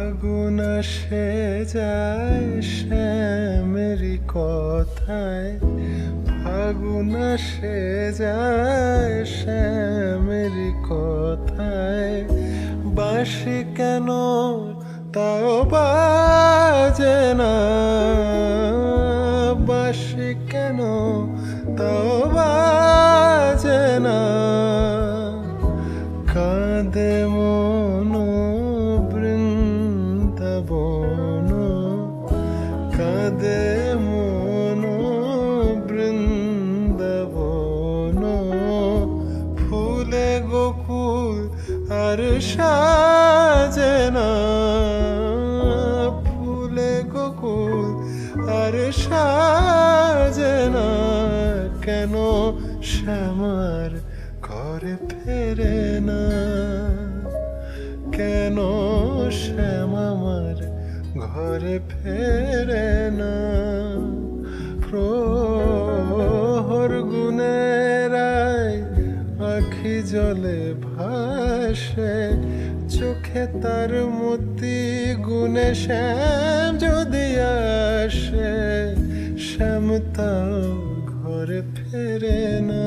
ফাগুন আসে যায় শ্যামেরি কথায়, ফাগুন আসে যায় শ্যামেরি কথায়। বাঁশি কেন তাও বাজে না, বাঁশি কেন তাও বাজে না। কাঁদে মন বৃন্দাবন, কাঁদে মন বৃন্দাবন। ফুলে গোকুল আর সাজে না, ফুলে গোকুল আর সাজে না। কেন শ্যামার ঘরে ফেরে না, কেন শ্যাম আমার ঘরে ফেরে না। প্রহর গুণেরায় আখি জলে ভাসে, চোখে তার মতি গুণে শ্যাম যদি আসে, শ্যাম তাও ঘরে ফেরে না।